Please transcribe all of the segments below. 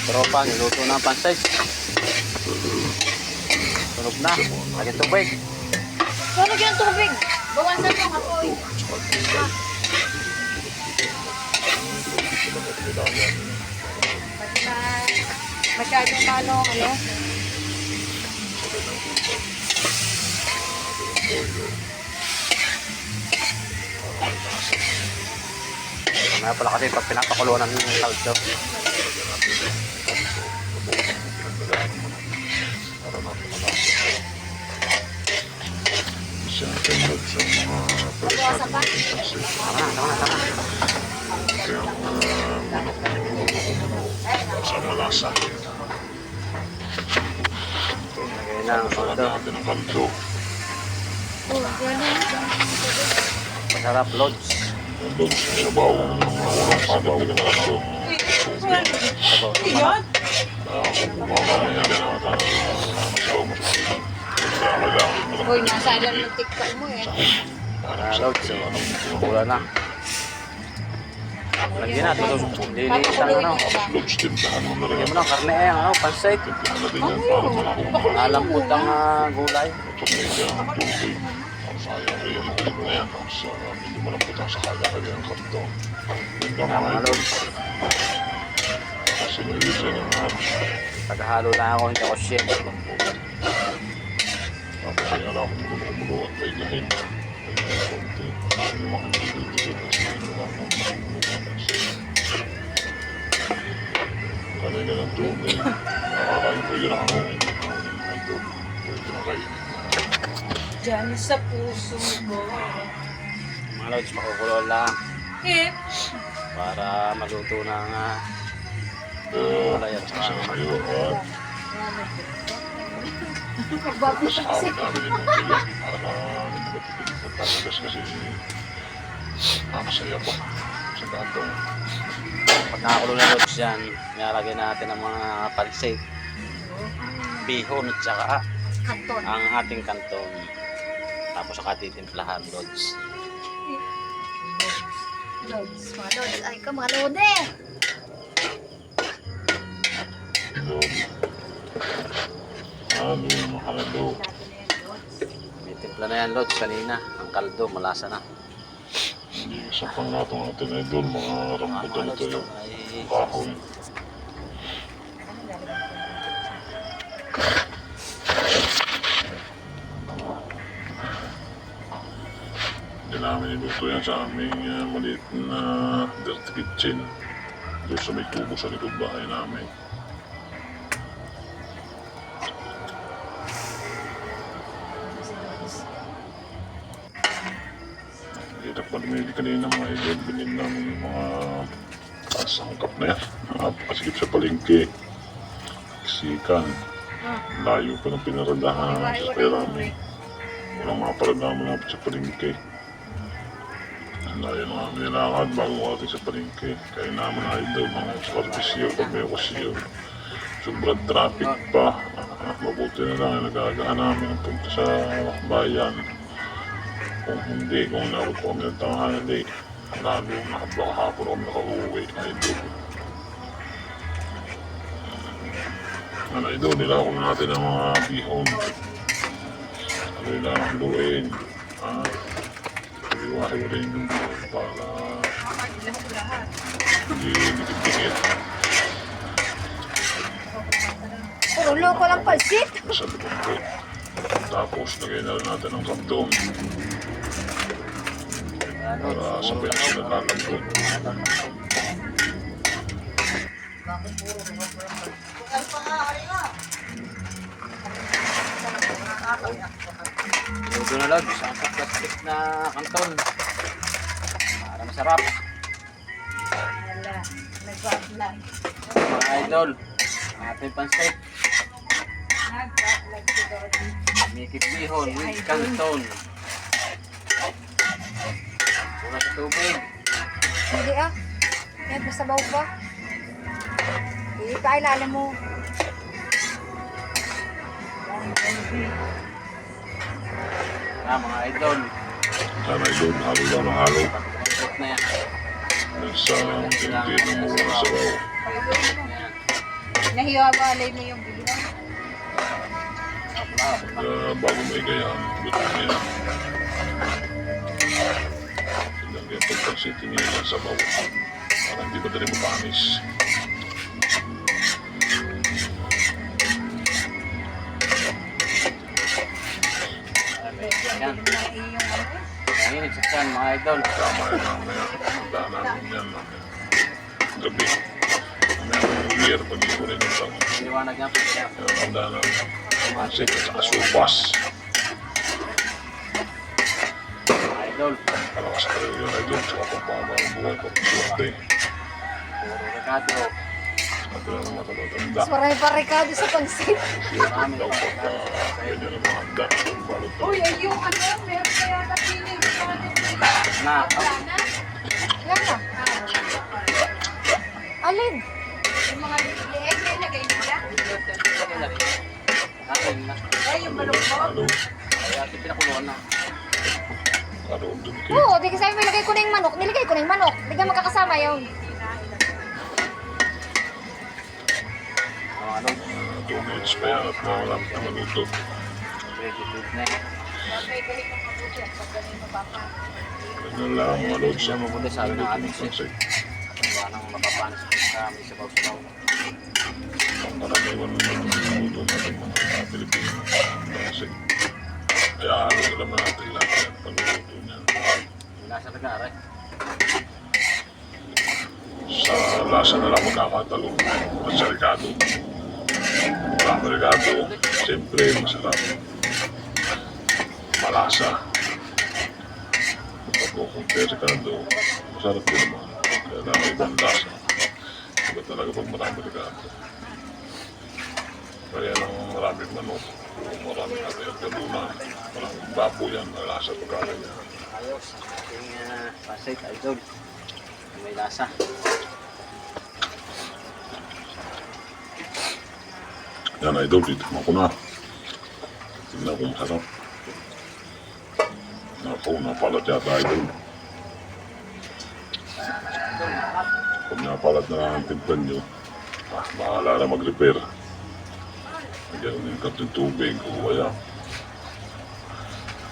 Tropa, niluto na ang pansay. Tunog na. Lagyan tubig. Tunog yung tubig. Bawasan yung apoy. Masyadong ano. Mamaya pala kasi pag pinapakulunan ng kaldo. Bawasan pa. Sa malasa. Lagyan na ang kaldo. Natin ang kaldo. Masarap, lods. Doon sa sabaw. Walang sabaw ng kaldo. Sabaw. Yan? Mamamaya din natin. Masabaw mo. Uy, nasa ilan ng tiktok mo eh. Lods. Mula na. Lagyan na. Lilinis ang ano. Lods, timplahan mo na rin. Lagyan mo ng karne eh. Ano, pansay. Timplahan natin yan para malakong Nalambot ang gulay. pamilya ng tubig. Ang sayang rin ang tubig na yan. Sa medyo malambot ang sakala kaya ang kaldo. Hanggang Mga mga lods. kasi nilisan ng halos. Paghahalo na ako, hindi ako chef. Tapos ay alam ko kumulo at may gahin. Konti. Yung mga nagtitigil kasi wala nang kanina ng tubig. Nakakain ko yun ang hangin. Ito. Pwede na kainin. Diyan sa puso mo. Mga lods, makukulo lang. Eh, Para maluto ng gulay at Kasi saka kayo at nagbabisi. kasama namin yung tuyo para nagpatikin sa talagas kasi masaya pa sa gatong. pag nakakulo na lods yan, nilalagay natin ang mga pansay, bihon at saka Kanton. ang ating kanton. Tapos saka titimplahan lods. Lods, mga lods. Ay ka, mga lode. Aming mahalado. May timpla na yan lods kanina. Ang kaldo, malasa na. Isa pang natong natin ay doon mga rambutan ito yung Ay, kahoy. Hindi namin iluto yan sa aming maliit na dirty kitchen. Doon sa may tubo sa likod bahay namin. Hirap pa lumili kanina mga idol. Bilhin namin yung mga kasangkap na yan. Napakasigip sa palengke. Sikan. Layo pa ng pinaradahan sa perami. Walang mga paradahan malapit sa palengke. Layo na kami nilakad bago ating sa palengke. Kaya naman idol mga servisyo pag may okasyon. Sobrang traffic pa. Mabuti na lang nagagahan namin ang punta sa bayan. Kung hindi, kung naabot ko kami ng tanghali, lalo nakabaka hapon kami nakauwi, idol. Idol, nilakong natin ang mga bihon. Kailangan luin. Iwahe mo rin yung bihon para hindi dikit-dikit. Ulo ko lang palsit. Sa likod ko. Tapos, lagay na rin natin ang kapdong. Para sabay na sila lalambot. luto na lods. Ang plastic na kanton. Para masarap. Wala, nagbablog. Mga idol, ang ating pansay. Nagbablog si Dodi. Mikit bihon with kanton. Pula sa tubig. Hindi ah. Yan, basta baw ba? Hindi pa ilalim mo. Mga idol. Sana idol, halo lang ng halo. Pansay na yan. sa hindi na muna sa bawo. Ayan. Nahiwawalay mo yung bilang. Bago may gayan, buto na yan. Sinagyan pagpansitin nila sa bawo. Para hindi ba rin mapanis. Ayan. Na iyong ano eh. Nanginig sa tiyan, mga idol. Tama yan mamaya. Handa namin yan mamaya. Gabi. Mamaya year pag ito rin yung tango. Liwanag nga po siya. Handa namin. Pansit at saka supas. Mga idol. Malakas ka rin yun ay doon sa kapapamang buhay pag suwate. Puro rekado. At yung matatanda. Mas marami pa rekado sa pansit. Marami Daw pa. pagka ganyan ang mga handa. Balot na. Uy, ay yung ano, meron kaya na pinig. Na, oh, Yan na. Alin? Yung mga liit na ilagay nila. akin na. Ay, yung balukbog. Ano? Kaya ating pinakuluan na. Ano doon kay? Oo, di kasi may lagay ko na yung manok. Nilagay ko na yung manok. Di ka magkakasama yun. Ano, 2 minutes pa yan at mawalang na maluto. ready to eat na. Ganyan lang mga lods. Siya mabuti sabi ng ating chef. Pansit. Wala nang mapapanis sa may sabaw-sabaw. Ang karaniwan ng luto natin mga Pilipino. Pansit. Kaya alam natin lahat yan pag-luto niya. Wala sa nag-aaray. Sa lasa na lang magkakatalong at sa ricado. Wala pa ricado, siyempre masarap. Malasa. Kapag kukunti ricado, masarap din naman. Kaya lang ibang lasa. Iba talaga pag marami ricado. Kaya lang maraming manok, maraming natin galunan, maraming babo yan, malasa pagkain niya. Ayos. Ating pancit, idol. May lasa. Yan idol, titikman ko na. Tignan ko masarap. Napalat yata idol. Pag napalat na lang ang timplan nyo, bahala na mag-repair. Nagyan yung karting tubig o kaya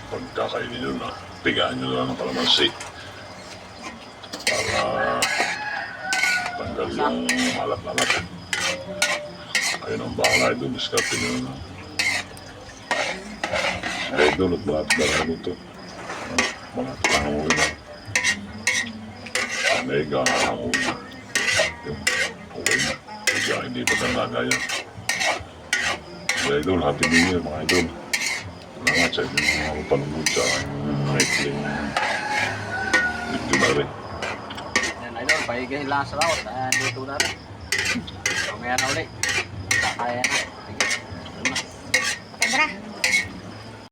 pagkakainin nyo na, pigaan nyo na lang ng kalamansi. Para tanggal yung malat-lalat. Ayun ang bahala idol, diskarte nyo na. Sige idol, at mga talaga nito. Mga tango na. Mega tango na. Yung okay na. Kaya hindi pa talaga yan. Sige idol, happy new year mga idol. Salamat sa inyo mga panunod sa maikling dictionary. Yan, idol. Paigahin lang sa rawat. Luto na rin. Mamaya na ulit. Kaya na.